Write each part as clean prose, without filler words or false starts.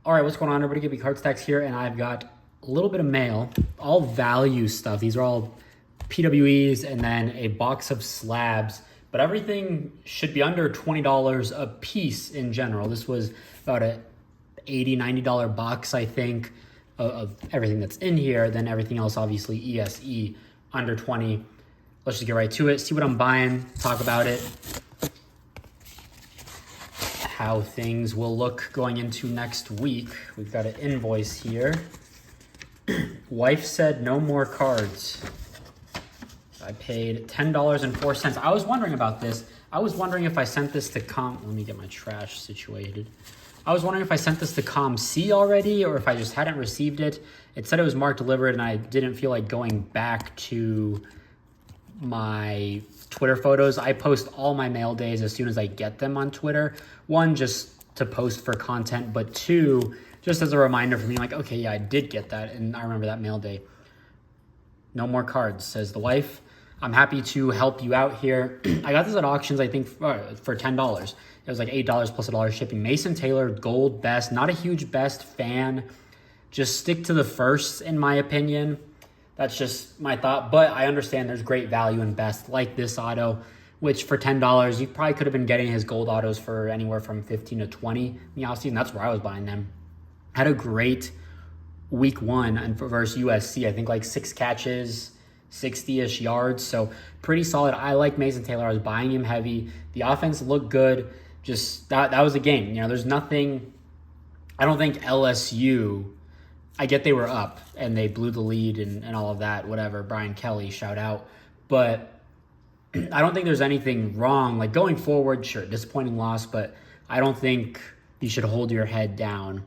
All right, what's going on, everybody? Gibby Card Stacks here, and I've got a little bit of mail, all value stuff. These are all PWEs and then a box of slabs, but everything should be under $20 a piece in general. This was about a $80, $90 box, I think, of everything that's in here. Then everything else, obviously, ESE, under 20. Let's just get right to it, see what I'm buying, talk about it, how things will look going into next week. We've got an invoice here. Wife said no more cards. I paid $10.04. I was wondering about this. I was wondering if I sent this to let me get my trash situated. I was wondering if I sent this to C already or if I just hadn't received it. It said it was marked delivered and I didn't feel like going back to my Twitter photos. I post all my mail days as soon as I get them on Twitter. One, just to post for content, but two, just as a reminder for me, like, okay, yeah, I did get that, and I remember that mail day. No more cards, says the wife. I'm happy to help you out here. I got this at auctions, I think, for $10. It was like $8 plus $1 shipping. Mason Taylor, gold best. Not a huge best fan. Just stick to the firsts, in my opinion. That's just my thought, but I understand there's great value in best, like this auto, which for $10, you probably could have been getting his gold autos for anywhere from 15 to 20 in the offseason. That's where I was buying them. Had a great week one and versus USC. I think like 6 catches, 60-ish yards, so pretty solid. I like Mason Taylor. I was buying him heavy. The offense looked good. Just that was a game. You know, there's nothing. I don't think LSU. I get they were up and they blew the lead and all of that, whatever. Brian Kelly, shout out. But I don't think there's anything wrong. Like going forward, sure, disappointing loss, but I don't think you should hold your head down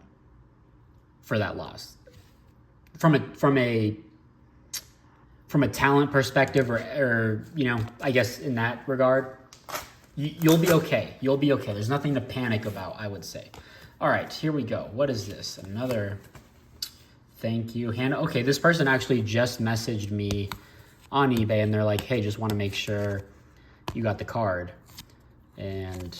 for that loss. From a talent perspective or you know, I guess in that regard, you'll be okay. You'll be okay. There's nothing to panic about, I would say. All right, here we go. What is this? Another... Thank you, Hannah. Okay, this person actually just messaged me on eBay and they're like, hey, just want to make sure you got the card. And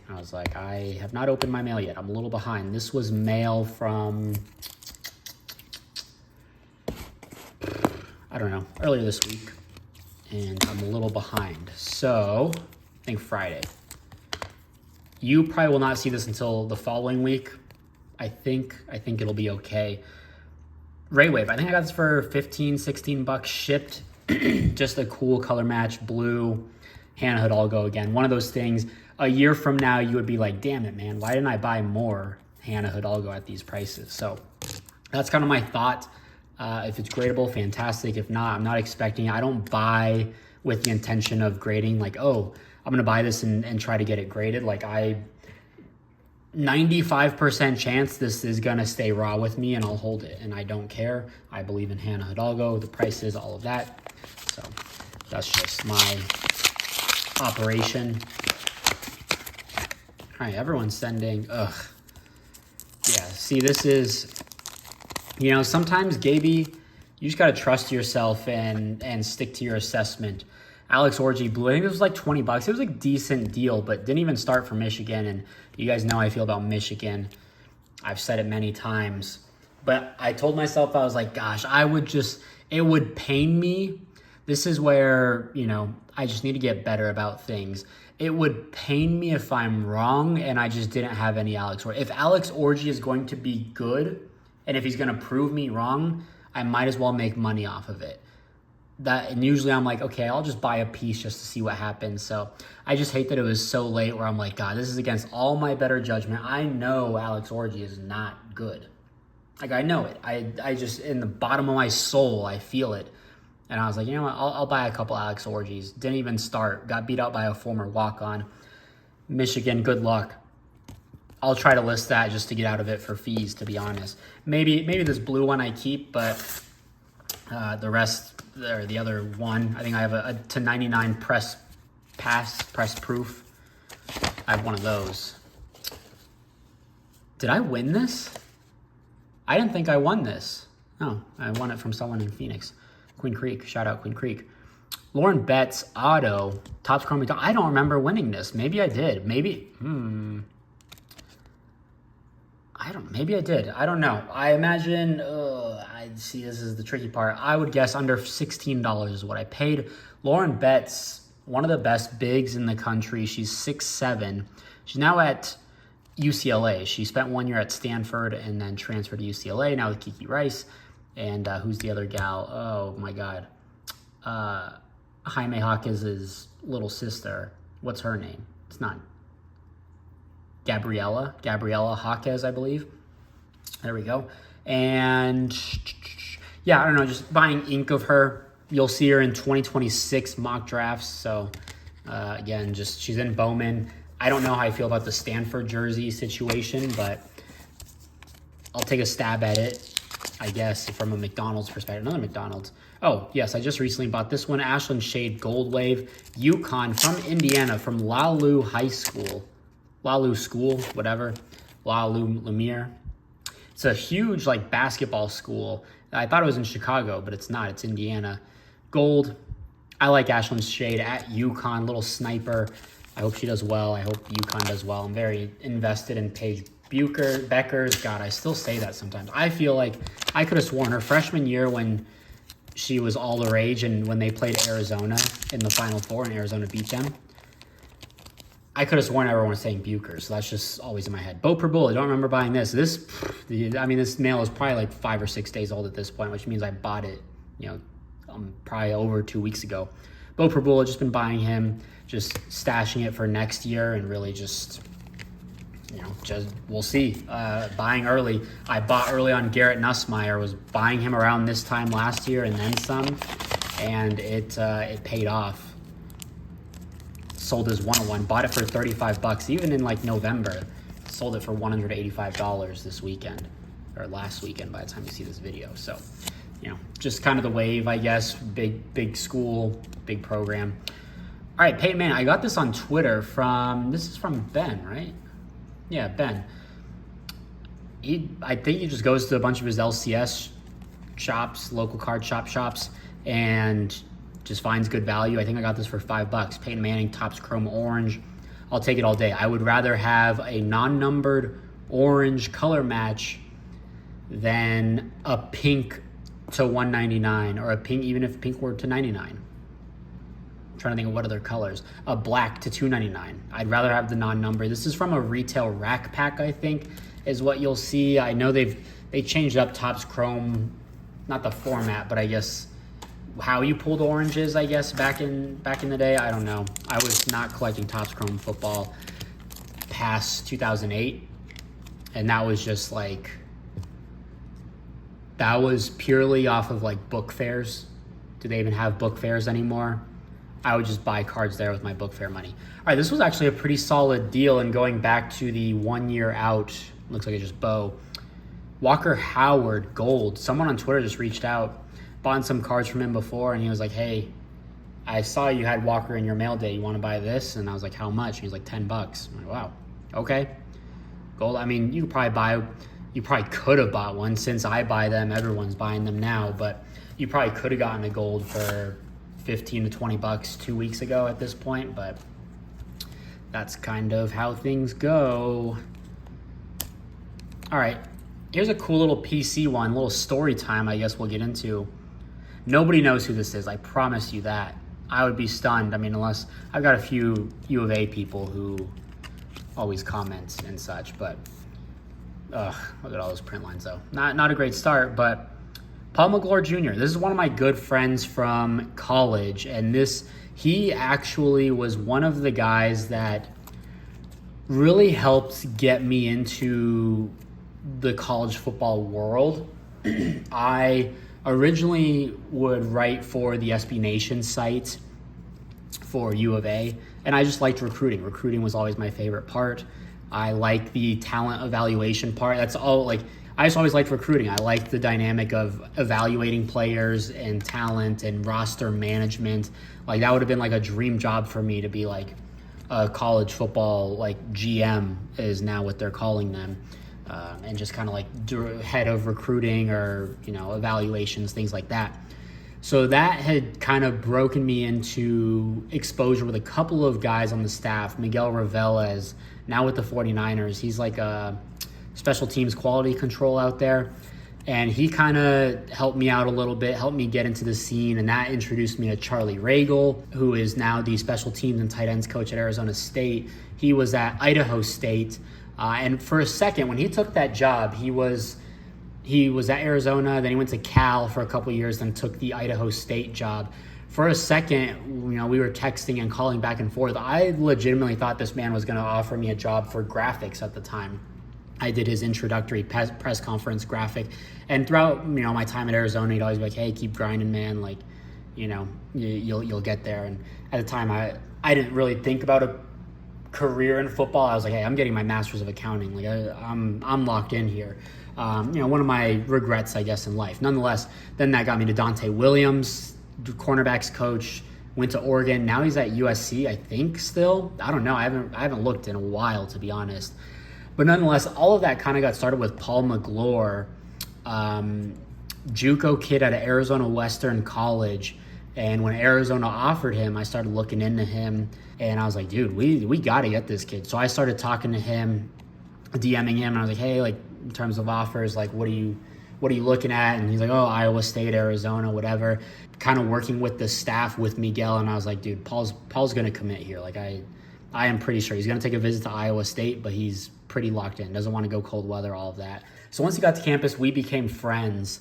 I was like, I have not opened my mail yet. I'm a little behind. This was mail from, I don't know, earlier this week. And I'm a little behind. So, I think Friday. You probably will not see this until the following week. I think it'll be okay. Ray Wave, I think I got this for 15, 16 bucks shipped. Just a cool color match, blue. Hannah Hidalgo again. One of those things, a year from now, you would be like, damn it, man, why didn't I buy more Hannah Hidalgo at these prices? So that's kind of my thought. If it's gradable, fantastic. If not, I'm not expecting it. I don't buy with the intention of grading like, oh, I'm going to buy this and try to get it graded. Like 95% chance this is going to stay raw with me and I'll hold it. And I don't care. I believe in Hannah Hidalgo, the prices, all of that. So that's just my operation. All right, everyone's sending. Ugh. Yeah, see, this is, you know, sometimes, Gaby, you just got to trust yourself and stick to your assessment. Alex Orji Blue, I think it was like 20 bucks. It was a decent deal, but didn't even start for Michigan. And you guys know how I feel about Michigan. I've said it many times. But I told myself, I was like, gosh, it would pain me. This is where, you know, I just need to get better about things. It would pain me if I'm wrong and I just didn't have any Alex Orji. If Alex Orji is going to be good and if he's going to prove me wrong, I might as well make money off of it. And usually I'm like, okay, I'll just buy a piece just to see what happens. So I just hate that it was so late where I'm like, God, this is against all my better judgment. I know Alex Orji is not good. Like, I know it. I just, in the bottom of my soul, I feel it. And I was like, you know what, I'll buy a couple Alex Orjis. Didn't even start. Got beat out by a former walk-on. Michigan, good luck. I'll try to list that just to get out of it for fees, to be honest. Maybe this blue one I keep, but the rest... or the other one, I think I have a to 99 press proof. I have one of those. Did I win this? I didn't think I won this. No, I won it from someone in Phoenix. Queen Creek, shout out Queen Creek. Lauren Betts auto, Topps Chrome. I don't remember winning this. Maybe I did. Maybe. Maybe I did. I don't know. I imagine, I see this is the tricky part. I would guess under $16 is what I paid. Lauren Betts, one of the best bigs in the country. She's 6'7". She's now at UCLA. She spent 1 year at Stanford and then transferred to UCLA, now with Kiki Rice. And who's the other gal? Oh, my God. Jaime Jaquez's little sister. What's her name? It's not Gabriella Jaquez, I believe. There we go. And yeah, I don't know, just buying ink of her. You'll see her in 2026 mock drafts. So again, just she's in Bowman. I don't know how I feel about the Stanford jersey situation, but I'll take a stab at it, I guess, from a McDonald's perspective. Another McDonald's. Oh, yes, I just recently bought this one. Ashlin Shade Gold Wave. UConn from Indiana, from Lalu High School. Lalu School, whatever. Lalu Lemire. It's a huge, like, basketball school. I thought it was in Chicago, but it's not. It's Indiana. Gold. I like Ashlin Shade at UConn. Little sniper. I hope she does well. I hope UConn does well. I'm very invested in Paige Beckers. God, I still say that sometimes. I feel like I could have sworn her freshman year when she was all the rage and when they played Arizona in the Final Four and Arizona beat them, I could have sworn everyone was saying Bucher, so that's just always in my head. Bo per Bull, I don't remember buying this. This mail is probably like 5 or 6 days old at this point, which means I bought it, probably over 2 weeks ago. Bo per Bull, I've just been buying him, just stashing it for next year, and really just we'll see. Buying early. I bought early on Garrett Nussmeier, was buying him around this time last year and then some, and it paid off. Sold his 101, bought it for $35, even in like November. Sold it for $185 this weekend, or last weekend by the time you see this video. So, just kind of the wave, I guess. Big school, big program. All right, Payton Manning, I got this on Twitter this is from Ben, right? Yeah, Ben. I think he just goes to a bunch of his LCS shops, local card shops, and just finds good value. I think I got this for $5. Payton Manning, Topps Chrome Orange. I'll take it all day. I would rather have a non-numbered orange color match than a pink to $199, or a pink, even if pink were to $99. I'm trying to think of what other colors. A black to $299. I'd rather have the non-number. This is from a retail rack pack, I think, is what you'll see. I know they changed up Topps Chrome, not the format, but I guess how you pulled oranges, I guess, back in the day. I don't know. I was not collecting Topps Chrome football past 2008, and that was just like, that was purely off of like book fairs. Do they even have book fairs anymore? I would just buy cards there with my book fair money. All right, this was actually a pretty solid deal, and going back to the 1 year out, looks like it's just Bo. Walker Howard, gold. Someone on Twitter just reached out, bought some cards from him before, and he was like, hey, I saw you had Walker in your mail day. You want to buy this? And I was like, how much? And he was like, $10. I'm like, wow, okay. Gold, I mean, you probably could have bought one. Since I buy them, everyone's buying them now, but you probably could have gotten a gold for $15 to $20 2 weeks ago at this point, but that's kind of how things go. All right, here's a cool little PC one, a little story time I guess we'll get into. Nobody knows who this is, I promise you that. I would be stunned, unless I've got a few U of A people who always comment and such, but look at all those print lines though. Not a great start, but Paul McGlure Jr. This is one of my good friends from college, and he actually was one of the guys that really helped get me into the college football world. I originally would write for the SB Nation site for U of A, and I just liked recruiting. Recruiting was always my favorite part. I like the talent evaluation part. That's all, I just always liked recruiting. I liked the dynamic of evaluating players and talent and roster management. That would have been a dream job for me, to be a college football GM is now what they're calling them, and just kind of head of recruiting or evaluations, things like that. So that had kind of broken me into exposure with a couple of guys on the staff. Miguel Raveles, now with the 49ers. He's like a special teams quality control out there. And he kind of helped me out a little bit, helped me get into the scene, and that introduced me to Charlie Ragle, who is now the special teams and tight ends coach at Arizona State. He was at Idaho State, and for a second, when he took that job, he was at Arizona, then he went to Cal for a couple of years, then took the Idaho State job. For a second, we were texting and calling back and forth. I legitimately thought this man was going to offer me a job for graphics at the time. I did his introductory press conference graphic, and throughout my time at Arizona, he'd always be like, "Hey, keep grinding, man. Like, you'll get there." And at the time, I didn't really think about a career in football. I was like, "Hey, I'm getting my master's of accounting. Like, I'm locked in here." One of my regrets, I guess, in life. Nonetheless, then that got me to Dante Williams, cornerbacks coach. Went to Oregon. Now he's at USC, I think. Still, I don't know. I haven't looked in a while, to be honest. But nonetheless, all of that kind of got started with Paul McGlure, JUCO kid out of Arizona Western College. And when Arizona offered him, I started looking into him, and I was like, dude, we got to get this kid. So I started talking to him, DMing him, and I was like, hey, like, in terms of offers, like, what are you looking at? And he's like, oh, Iowa State, Arizona, whatever. Kind of working with the staff with Miguel, and I was like, dude, Paul's going to commit here. Like, I am pretty sure he's going to take a visit to Iowa State, but he's pretty locked in, doesn't want to go cold weather, all of that. So once he got to campus, we became friends,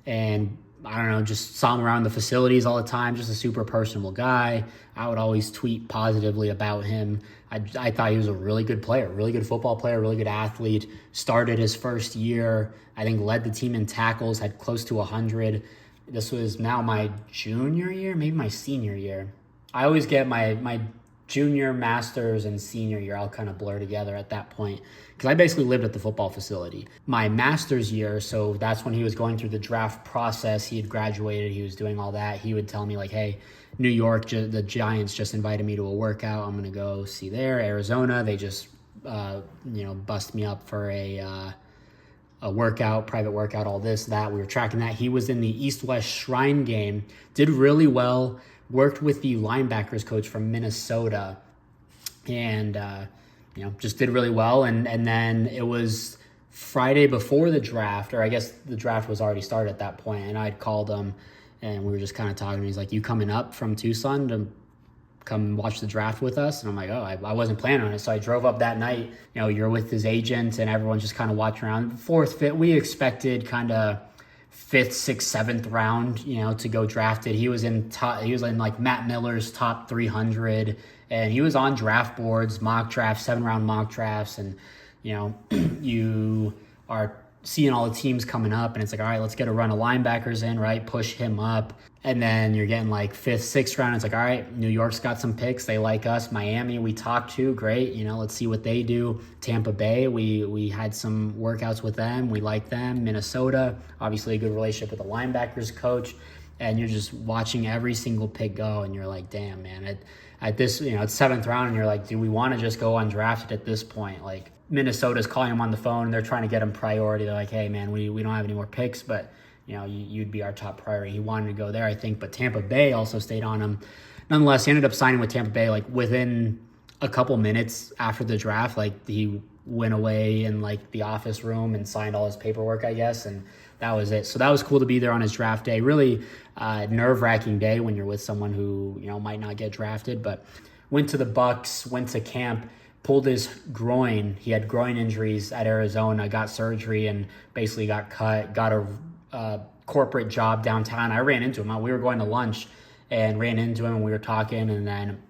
and I don't know, just saw him around the facilities all the time, just a super personable guy. I would always tweet positively about him. I thought he was a really good player, really good football player, really good athlete. Started his first year, I think led the team in tackles, had close to 100. This was now my junior year, maybe my senior year. I always get my junior, master's, and senior year all kind of blur together at that point, because I basically lived at the football facility. My master's year, so that's when he was going through the draft process. He had graduated, he was doing all that. He would tell me like, hey, New York, the Giants just invited me to a workout. I'm going to go see there. Arizona, they just, bust me up for a workout, private workout, all this, that. We were tracking that. He was in the East-West Shrine game, did really well, worked with the linebackers coach from Minnesota, and, just did really well. And then it was Friday before the draft, or I guess the draft was already started at that point, and I'd called him, and we were just kind of talking. He's like, you coming up from Tucson to come watch the draft with us? And I'm like, oh, I wasn't planning on it. So I drove up that night. You're with his agent, and everyone's just kind of watching around. Fourth, fifth, we expected kind of 5th, 6th, 7th round, to go drafted. He was in like Matt Miller's top 300, and he was on draft boards, mock drafts, 7-round mock drafts, and you are seeing all the teams coming up, and it's like, all right, let's get a run of linebackers in, right? Push him up. And then you're getting like 5th, 6th round. It's like, all right, New York's got some picks. They like us. Miami, we talked to. Great. Let's see what they do. Tampa Bay, we had some workouts with them. We like them. Minnesota, obviously a good relationship with the linebackers coach. And you're just watching every single pick go, and you're like, damn, man. At this, it's 7th round, and you're like, do we want to just go undrafted at this point? Like, Minnesota's calling him on the phone, and they're trying to get him priority. They're like, hey, man, we don't have any more picks, but you'd be our top priority. He wanted to go there, I think, but Tampa Bay also stayed on him. Nonetheless, he ended up signing with Tampa Bay, like, within a couple minutes after the draft. Like, he went away in, like, the office room and signed all his paperwork, I guess, and that was it. So that was cool to be there on his draft day. Really nerve-wracking day when you're with someone who, might not get drafted, but went to the Bucks, went to camp, pulled his groin. He had groin injuries at Arizona, got surgery, and basically got cut, got a corporate job downtown. I ran into him. We were going to lunch and ran into him, and we were talking, and then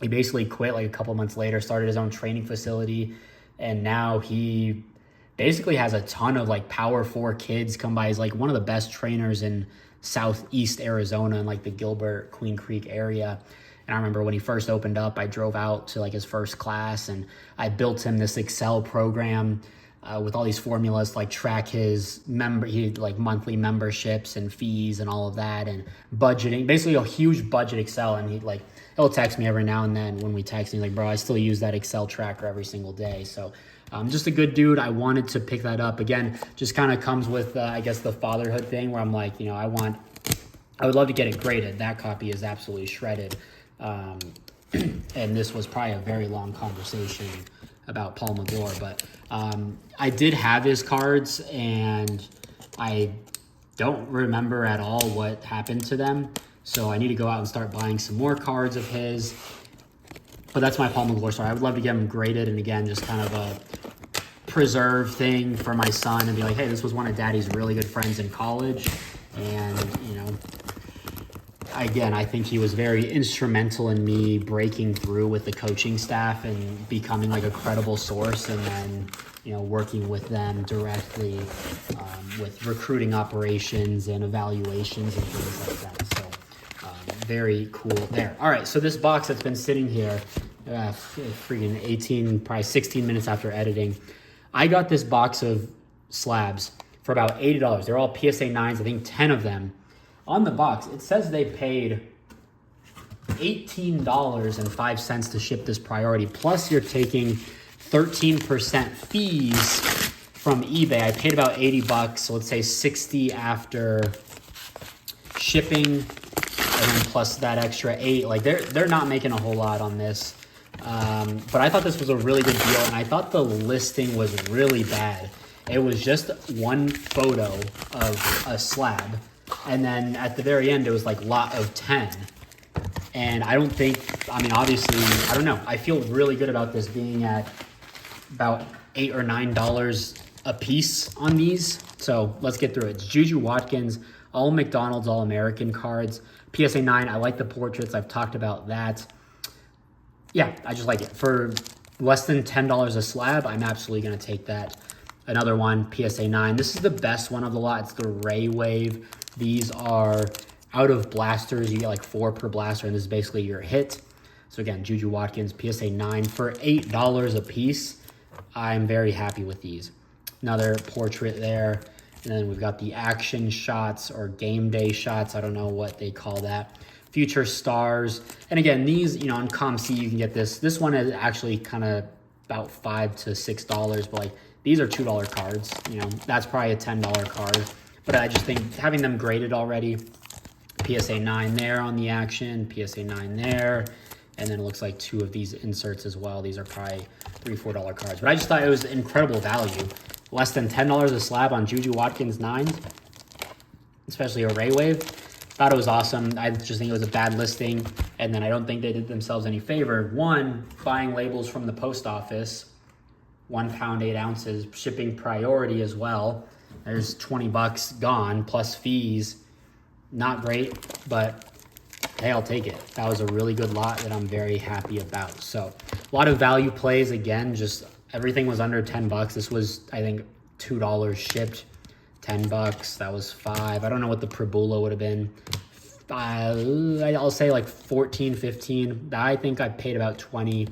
he basically quit like a couple months later, started his own training facility, and now he basically has a ton of like Power 4 kids come by. He's like one of the best trainers in Southeast Arizona in like the Gilbert, Queen Creek area. And I remember when he first opened up, I drove out to like his first class, and I built him this Excel program with all these formulas to like track his monthly memberships and fees and all of that, and budgeting, basically a huge budget Excel. And he'll text me every now and then when we text. He's like, bro, I still use that Excel tracker every single day. So just a good dude. I wanted to pick that up. Again, just kind of comes with, I guess, the fatherhood thing where I'm like, I would love to get it graded. That copy is absolutely shredded. And this was probably a very long conversation about Paul McGlure. But I did have his cards, and I don't remember at all what happened to them. So I need to go out and start buying some more cards of his. But that's my Paul McGlure story. I would love to get him graded, and again, just kind of a preserve thing for my son and be like, hey, this was one of Daddy's really good friends in college. And, you know, again, I think he was very instrumental in me breaking through with the coaching staff and becoming like a credible source, and then, you know, working with them directly with recruiting operations and evaluations and things like that. So very cool there. All right, so this box that's been sitting here freaking 18, probably 16 minutes after editing, I got this box of slabs for about $80. They're all PSA 9s, I think 10 of them. On the box, it says they paid $18.05 to ship this priority, plus you're taking 13% fees from eBay. I paid about 80 bucks, so let's say 60 after shipping, and then plus that extra 8. Like they're not making a whole lot on this. But I thought this was a really good deal, and I thought the listing was really bad. It was just one photo of a slab, and then at the very end, it was like lot of 10. And I don't think, I mean, obviously, I don't know. I feel really good about this being at about $8 or $9 a piece on these. So let's get through it. It's Juju Watkins, all McDonald's All-American cards. PSA 9, I like the portraits. I've talked about that. Yeah, I just like it. For less than $10 a slab, I'm absolutely going to take that. Another one, PSA 9. This is the best one of the lot. It's the Ray Wave. These are out of blasters. You get like 4 per blaster, and this is basically your hit. So again, Juju Watkins, PSA 9 for $8 a piece. I'm very happy with these. Another portrait there. And then we've got the action shots or game day shots. I don't know what they call that. Future stars. And again, these, you know, on ComC, you can get this. This one is actually kind of about $5 to $6, but like these are $2 cards. You know, that's probably a $10 card. But I just think having them graded already, PSA 9 there on the action, PSA 9 there, and then it looks like 2 of these inserts as well. These are probably $3, $4 cards. But I just thought it was incredible value. Less than $10 a slab on Juju Watkins 9s, especially a Ray Wave. Thought it was awesome. I just think it was a bad listing, and then I don't think they did themselves any favor. One, buying labels from the post office, 1 pound, 8 ounces, shipping priority as well. There's 20 bucks gone, plus fees. Not great, but hey, I'll take it. That was a really good lot that I'm very happy about. So a lot of value plays. Again, just everything was under 10 bucks. This was, I think, $2 shipped. 10 bucks, that was 5. I don't know what the Prabula would have been. I'll say like 14, 15. I think I paid about 20.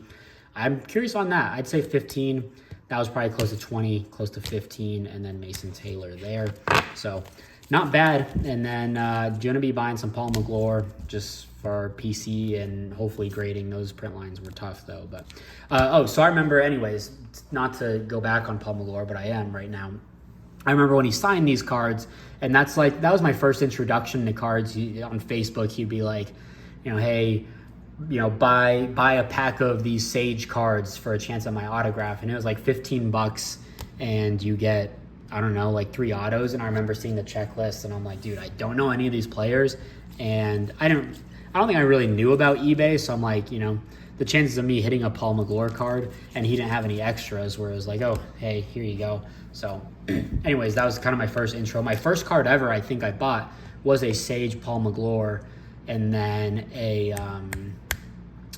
I'm curious on that. I'd say 15. That was probably close to 20, close to 15, and then Mason Taylor there. So not bad. And then going to be buying some Paul McGlure just for PC, and hopefully grading. Those print lines were tough though. But so I remember, anyways, not to go back on Paul McGlure, but I am right now. I remember when he signed these cards, and that was my first introduction to cards. On Facebook, he'd be like, you know, hey, you know, buy a pack of these Sage cards for a chance at my autograph. And it was like 15 bucks, and you get, I don't know, like 3 autos. And I remember seeing the checklist, and I'm like, dude, I don't know any of these players. And I don't think I really knew about eBay. So I'm like, you know, the chances of me hitting a Paul McGlure card and he didn't have any extras, where it was like, oh, hey, here you go. So anyways, that was kind of my first intro. My first card ever I think I bought was a Sage Paul McGlure, and then a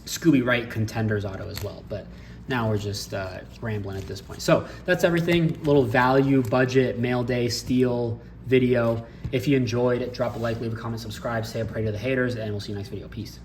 Scooby Wright Contenders auto as well. But now we're just rambling at this point. So that's everything. Little value, budget, mail day, steal video. If you enjoyed it, drop a like, leave a comment, subscribe, say a prayer to the haters, and we'll see you next video. Peace.